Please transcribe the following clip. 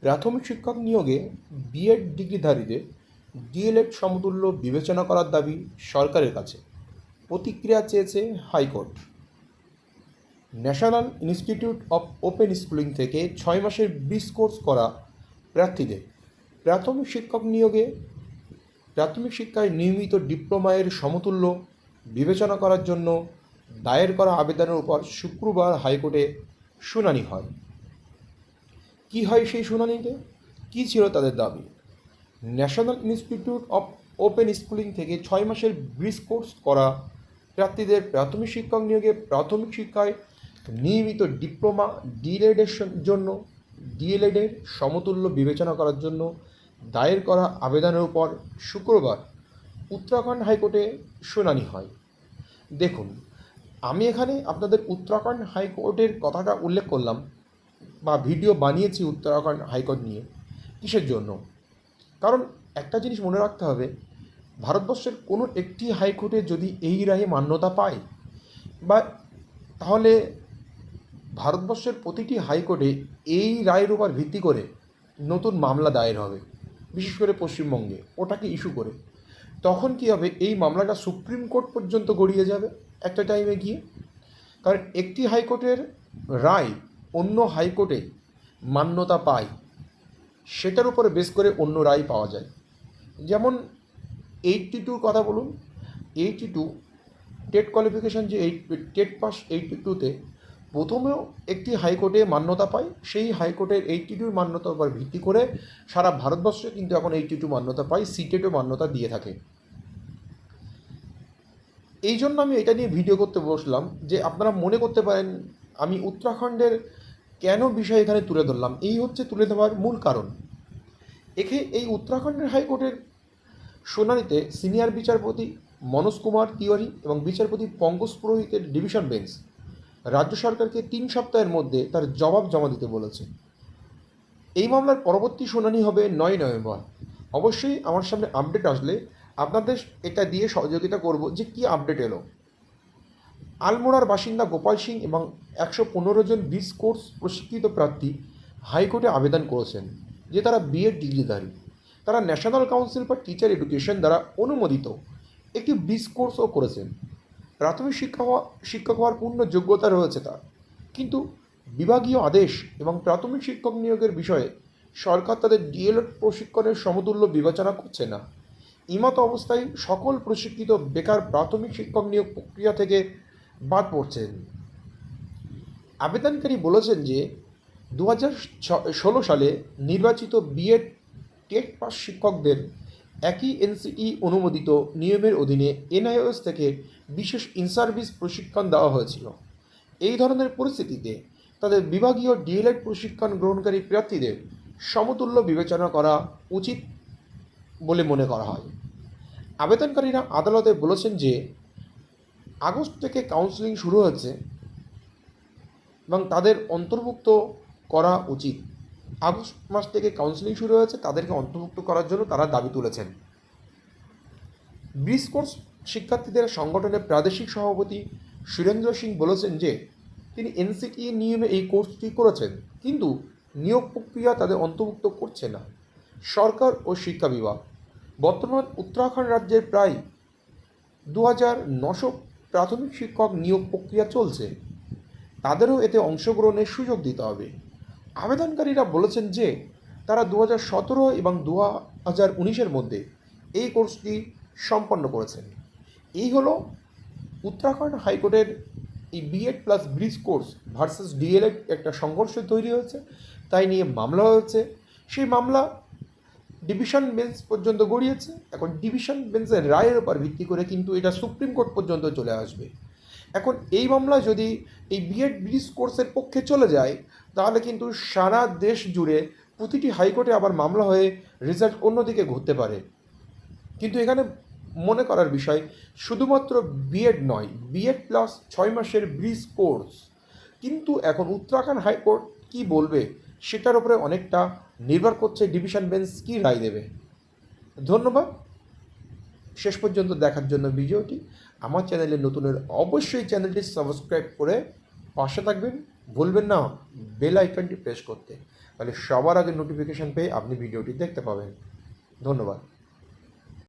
প্রাথমিক শিক্ষক নিয়োগে বিএড ডিগ্রিধারীদের ডিএলএড সমতুল্য বিবেচনা করার দাবি সরকারের কাছে। প্রতিক্রিয়া চেয়েছে high court. National institute of open schooling থেকে 6 মাসের ব্রিজ কোর্স করা প্রার্থীদের প্রাথমিক শিক্ষায় নিয়মিত ডিপ্লোমায়ের সমতুল্য বিবেচনা করার জন্য দায়ের করা আবেদনের উপর শুক্রবার হাইকোর্টে শুনানি হয়। কী হয় সেই শুনানিতে? কী ছিল তাদের দাবি? National institute of open schooling থেকে 6 মাসের ব্রিজ কোর্স করা প্রার্থীদের প্রাথমিক শিক্ষক নিয়োগে প্রাথমিক শিক্ষায় নিয়মিত ডিপ্লোমা ডিএলএডের সমতুল্য বিবেচনা করার জন্য দায়ের করা আবেদনের উপর শুক্রবার উত্তরাখণ্ড হাইকোর্টে শুনানি হয়। দেখুন, আমি এখানে আপনাদের উত্তরাখণ্ড হাইকোর্টের কথাটা উল্লেখ করলাম বা ভিডিও বানিয়েছি উত্তরাখণ্ড হাইকোর্ট নিয়ে। কিসের জন্য? কারণ একটা জিনিস মনে রাখতে হবে, ভারতবর্ষের কোনো একটি হাইকোর্টে যদি এই রায়ে মান্যতা পায় বা তাহলে ভারতবর্ষের প্রতিটি হাইকোর্টে এই রায়ের উপর ভিত্তি করে নতুন মামলা দায়ের হবে, বিশেষ করে পশ্চিমবঙ্গে ওটাকে ইস্যু করে। তখন কী হবে? এই মামলাটা সুপ্রিম কোর্ট পর্যন্ত গড়িয়ে যাবে একটা টাইমে গিয়ে। কারণ একটি হাইকোর্টের রায় অন্য হাইকোর্টে মান্যতা পায়, সেটার উপরে বেস করে অন্য রায় পাওয়া যায়। যেমন 82 কথা বলুন, 82 টেট কোয়ালিফিকেশান যে টেট পাস 82-তে প্রথমেও একটি হাইকোর্টে মান্যতা পায়, সেই হাইকোর্টের 82 মান্যতার উপর ভিত্তি করে সারা ভারতবর্ষে কিন্তু এখন 82 মান্যতা পায়, সিটেটও মান্যতা দিয়ে থাকে। এই জন্য আমি এটা নিয়ে ভিডিও করতে বসলাম যে আপনারা মনে করতে পারেন আমি উত্তরাখণ্ডের কেন বিষয় এখানে তুলে ধরলাম। এই হচ্ছে তুলে ধরার মূল কারণ। এই উত্তরাখণ্ডের হাইকোর্টের শুনানিতে সিনিয়র বিচারপতি মনোজ কুমার তিওয়ারি এবং বিচারপতি পঙ্কজ পুরোহিতের ডিভিশন বেঞ্চ রাজ্য সরকারকে 3 সপ্তাহের মধ্যে তার জবাব জমা দিতে বলেছে। এই মামলার পরবর্তী শুনানি হবে 9 নভেম্বর। অবশ্যই আমার সামনে আপডেট আসলে আপনাদের এটা দিয়ে সহযোগিতা করব যে কী আপডেট এলো। আলমোড়ার বাসিন্দা গোপাল সিং এবং 115 জন ব্রিজ কোর্স প্রশিক্ষিত প্রার্থী হাইকোর্টে আবেদন করেছেন যে তারা বিএড ডিগ্রিধারী। তারা national council for teacher education দ্বারা অনুমোদিত একটি ব্রিজ কোর্সও করেছেন। প্রাথমিক শিক্ষক হওয়ার পূর্ণ যোগ্যতা রয়েছে তার, কিন্তু বিভাগীয় আদেশ এবং প্রাথমিক শিক্ষক নিয়োগের বিষয়ে সরকার তাদের ডিএলএড প্রশিক্ষণের সমতুল্য বিবেচনা করছে না। ইমত অবস্থায় সকল প্রশিক্ষিত বেকার প্রাথমিক শিক্ষক নিয়োগ প্রক্রিয়া থেকে বাদ পড়ছেন। আবেদনকারী বলেছেন যে 2016 সালে নির্বাচিত বিএড টেট পাস শিক্ষকদের একই এনসিটি অনুমোদিত নিয়মের অধীনে এনআইওএস থেকে বিশেষ ইনসার্ভিস প্রশিক্ষণ দেওয়া হয়েছিল। এই ধরনের পরিস্থিতিতে তাদের বিভাগীয় ডিএলএড প্রশিক্ষণ গ্রহণকারী প্রার্থীদের সমতুল্য বিবেচনা করা উচিত বলে মনে করা হয়। আবেদনকারীরা আদালতে বলেছেন যে আগস্ট থেকে কাউন্সেলিং শুরু হয়েছে এবং তাদের অন্তর্ভুক্ত করা উচিত। আগস্ট মাস থেকে কাউন্সেলিং শুরু হয়েছে, তাদেরকে অন্তর্ভুক্ত করার জন্য তারা দাবি তুলেছেন। ব্রিজ কোর্স শিক্ষার্থীদের সংগঠনের প্রাদেশিক সভাপতি সুরেন্দ্র সিং বলেছেন যে তিনি এনসিটি নিয়মে এই কোর্সটি করেছেন, কিন্তু নিয়োগ প্রক্রিয়া তাদের অন্তর্ভুক্ত করছে না সরকার ও শিক্ষা বিভাগ। বর্তমান উত্তরাখণ্ড রাজ্যের প্রায় 2900 প্রাথমিক শিক্ষক নিয়োগ প্রক্রিয়া চলছে, তাদেরও এতে অংশগ্রহণের সুযোগ দিতে হবে। আবেদনকারীরা বলেছেন যে তারা 2017 এবং 2019-এর মধ্যে এই কোর্সটি সম্পন্ন করেছেন। এই হলো উত্তরাখণ্ড হাইকোর্টের এই BEd plus bridge course versus DElEd একটা সংঘর্ষ তৈরি হয়েছে, তাই নিয়ে মামলা হয়েছে। সেই মামলা ডিভিশন বেঞ্চ পর্যন্ত গড়িয়েছে। এখন ডিভিশন বেঞ্চের রায়ের উপর ভিত্তি করে কিন্তু এটা সুপ্রিম কোর্ট পর্যন্ত চলে আসবে। এখন এই মামলা যদি এই বিএড ব্রিজ কোর্সের পক্ষে চলে যায়, তাহলে কিন্তু সারা দেশ জুড়ে প্রতিটি হাইকোর্টে আবার মামলা হয়ে রেজাল্ট অন্যদিকে ঘুরতে পারে। কিন্তু এখানে মনে করার বিষয় শুধুমাত্র বিএড নয়, বিএড প্লাস 6 মাসের ব্রিজ কোর্স। কিন্তু এখন উত্তরাখণ্ড হাইকোর্ট কী বলবে সেটার উপরে অনেকটা নির্ভর করছে ডিভিশন বেঞ্চ কী রায় দেবে। ধন্যবাদ শেষ পর্যন্ত দেখার জন্য ভিডিওটি। আমার চ্যানেলে নতুনের অবশ্যই চ্যানেলটি সাবস্ক্রাইব করে পাশে থাকবেন, ভুলবেন না বেল আইকনটি প্রেস করতে, তাহলে সবার আগে নোটিফিকেশান পেয়ে আপনি ভিডিওটি দেখতে পাবেন। ধন্যবাদ।